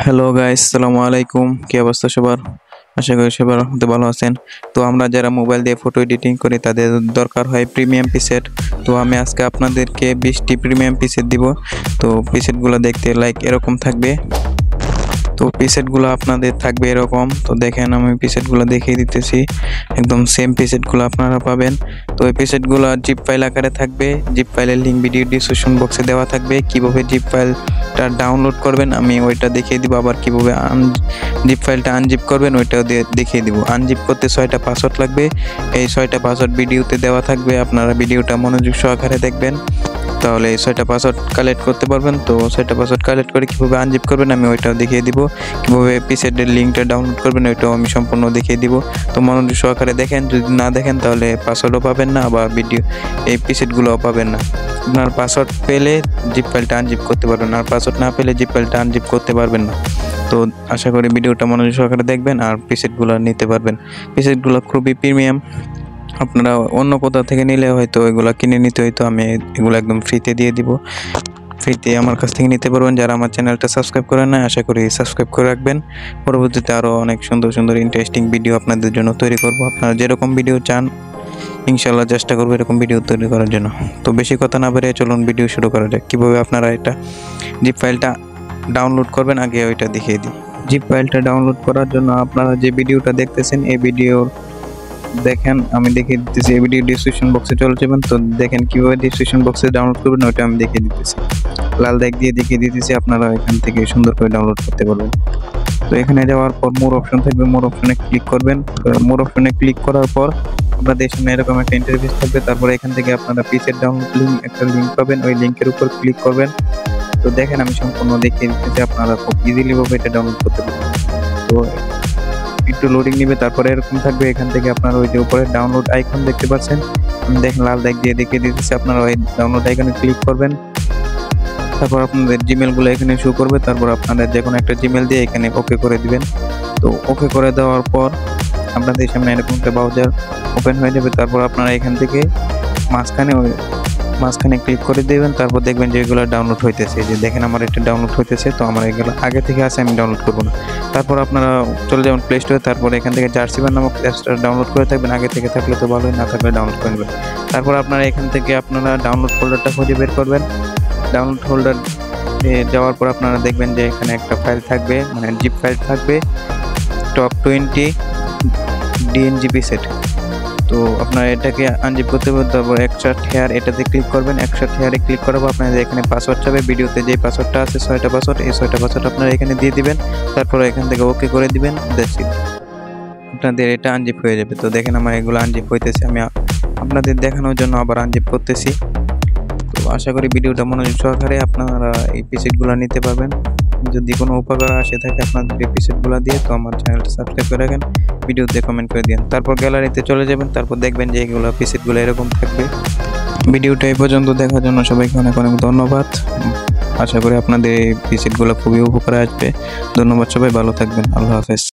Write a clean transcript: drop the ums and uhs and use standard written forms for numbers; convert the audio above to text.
Hello guys, আসসালামু আলাইকুম। কি অবস্থা সবার? আশা করি সবার মধ্যে ভালো আছেন। তো আমরা যারা মোবাইল দিয়ে ফটো এডিটিং করি তাদের দরকার হয় প্রিমিয়াম প্রিসেট। তো আমি আজকে আপনাদেরকে 20টি প্রিমিয়াম প্রিসেট দিব। তো প্রিসেটগুলো দেখতে লাইক এরকম থাকবে। তো প্রিসেটগুলো আপনাদের থাকবে এরকম। তো দেখেন আমি প্রিসেটগুলো দেখিয়ে দিতেছি, একদম সেম প্রিসেটগুলো আপনারা পাবেন। তো এই প্রিসেটগুলো জিপ ফাইল আকারে থাকবে। জিপ ফাইলের লিঙ্ক ভিডিও ডিসক্রিপশন বক্সে দেওয়া থাকবে। কিভাবে জিপ ফাইলটা ডাউনলোড করবেন আমি ওইটা দেখিয়ে দিব, আবার কিভাবে জিপ ফাইলটা আনজিপ করবেন ওইটাও দেখিয়ে দিব। আনজিপ করতে 6টা পাসওয়ার্ড লাগবে। এই 6টা পাসওয়ার্ড ভিডিওতে দেওয়া থাকবে, আপনারা ভিডিওটা মনোযোগ সহকারে দেখবেন, তাহলে এই 6টা পাসওয়ার্ড কালেক্ট করতে পারবেন। তো 6টা পাসওয়ার্ড কালেক্ট করে কীভাবে আনজিপ করবেন আমি ওইটাও দেখিয়ে দিব। কীভাবে প্রিসেটের লিঙ্কটা ডাউনলোড করবেন ওইটাও আমি সম্পূর্ণ দেখিয়ে দিব। তো মনোযোগ সহকারে দেখেন, যদি না দেখেন তাহলে পাসওয়ার্ডও পাবেন না, আবার এই প্রিসেটগুলোও পাবেন না। আপনার পাসওয়ার্ড পেলে জিপ ফাইলটা আনজিপ করতে পারবেন, আর পাসওয়ার্ড না পেলে জিপ ফাইলটা আনজিপ করতে পারবেন না। তো আশা করি ভিডিওটা মনোযোগ সহকারে দেখবেন আর প্রিসেটগুলো নিতে পারবেন। প্রিসেটগুলো খুবই প্রিমিয়াম, আপনারা অন্য কোথাও থেকে নিলে হয়তো এগুলো কিনে নিতে হয়তো, আমি এগুলো একদম ফ্রিতে দিয়ে দিব। ফ্রিতে আমার কাছ থেকে নিতে পারবেন। যারা আমার চ্যানেলটা সাবস্ক্রাইব করেন না আশা করি সাবস্ক্রাইব করে রাখবেন। পরবর্তীতে আরও অনেক সুন্দর সুন্দর ইন্টারেস্টিং ভিডিও আপনাদের জন্য তৈরি করব। আপনারা যেরকম ভিডিও চান ইনশাল্লাহ চেষ্টা করবো এরকম ভিডিও তৈরি করার জন্য। তো বেশি কথা না বেরিয়ে চলুন ভিডিও শুরু করা যাক। কীভাবে আপনারা এটা জিপ ফাইলটা ডাউনলোড করবেন আগে ওইটা দেখিয়ে দিই। জিপ ফাইলটা ডাউনলোড করার জন্য আপনারা যে ভিডিওটা দেখতেছেন এই ভিডিওর দেখেন আমি দেখিয়ে দিতেছি। এই ভিডিও ডিসক্রিপশন বক্সে চলে যাবেন, তো দেখেন কিভাবে ডিসক্রিপশন বক্সে ডাউনলোড করবেন ওইটা আমি দেখিয়ে দিতেছি। লাল দাগ দিয়ে দেখিয়ে দিতেছি, আপনারা এখান থেকে সুন্দর করে ডাউনলোড করতে পারবেন। তো এখানে যাওয়ার পর মোর অপশন থাকবে, মোর অপশনে ক্লিক করবেন। মোর অপশনে ক্লিক করার পর আপনাদের সামনে এরকম একটা ইন্টারফেস থাকবে। তারপরে এখান থেকে আপনারা প্রিসেট ডাউনলোড লিঙ্ক একটা লিঙ্ক পাবেন, ওই লিঙ্কের উপর ক্লিক করবেন। তো দেখেন আমি সম্পূর্ণ দেখিয়ে দিতেছি, আপনারা খুব ইজিলি ভাবে এটা ডাউনলোড করতে পারবেন। তো একটু লোডিং নেবে, তারপরে এরকম থাকবে। এখান থেকে আপনারা ওই যে উপরে ডাউনলোড আইকন দেখতে পাচ্ছেন, আমি দেখেন লাল দাগ দিয়ে দেখিয়ে দিতেছি, আপনারা ওই ডাউনলোড আইকনে ক্লিক করবেন। তারপর আপনাদের জিমেলগুলো এখানে শো করবে, তারপর আপনাদের যে কোনো একটা জিমেল দিয়ে এখানে ওকে করে দিবেন। তো ওকে করে দেওয়ার পর আপনাদের সামনে এরকম একটা ব্রাউজার ওপেন হয়ে যাবে। তারপর আপনারা এখান থেকে মাঝখানে ক্লিক করে দেবেন। তারপর দেখবেন যে এগুলো ডাউনলোড হইতেছে, যে দেখেন আমার এটা ডাউনলোড হইতেছে। তো আমার এগুলো আগে থেকে আছে, আমি ডাউনলোড করবো না। তারপর আপনারা চলে যাবেন প্লে স্টোরে, তারপর এখান থেকে জার্সিবার নামক অ্যাপসটা ডাউনলোড করে থাকবেন। আগে থেকে থাকলে তো ভালোই, না থাকলে ডাউনলোড করে নেবেন। তারপর আপনারা এখান থেকে আপনারা ডাউনলোড ফোল্ডারটা খুঁজে বের করবেন। ডাউনলোড ফোল্ডার যাওয়ার পর আপনারা দেখবেন যে এখানে একটা ফাইল থাকবে, মানে জিপ ফাইল থাকবে, টপ 20 DNG প্রিসেট। তো আপনারা এটাকে আনজিপ করতে হবে। তারপর এক্সট্রাক্ট হেয়ার এটাতে ক্লিক করবেন। এক্সট্রাক্ট হেয়ারে ক্লিক করার পর আপনাদের এখানে পাসওয়ার্ড চাবে। ভিডিওতে যে পাসওয়ার্ডটা আছে 6টা পাসওয়ার্ড, এই 6টা পাসওয়ার্ড আপনারা এখানে দিয়ে দিবেন। তারপর এখান থেকে ওকে করে দিবেন। দ্যাটস ইট, আপনাদের এটা আনজিপ হয়ে যাবে। তো দেখেন আমার এগুলো আনজিপ হইতেছে, আমি আপনাদের দেখানোর জন্য আবার আনজিপ করতেছি। তো আশা করি ভিডিওটা মনোযোগ সহকারে আপনারা এই প্রিসেটগুলো নিতে পারবেন। যদি কোনো উপকার আসে থাকে আপনাদের এই প্রিসেটগুলো দিয়ে, তো আমার চ্যানেলটা সাবস্ক্রাইব করে রাখেন, ভিডিওতে কমেন্ট করে দিন। তারপর গ্যালারিতে চলে যাবেন, তারপর দেখবেন যে এগুলো প্রিসেটগুলো এরকম থাকবে। ভিডিওটা এই পর্যন্ত দেখার জন্য সবাইকে অনেক অনেক ধন্যবাদ। আশা করি আপনাদের এই প্রিসেটগুলো খুবই উপকারে আসবে। ধন্যবাদ, সবাই ভালো থাকবেন। আল্লাহ হাফেজ।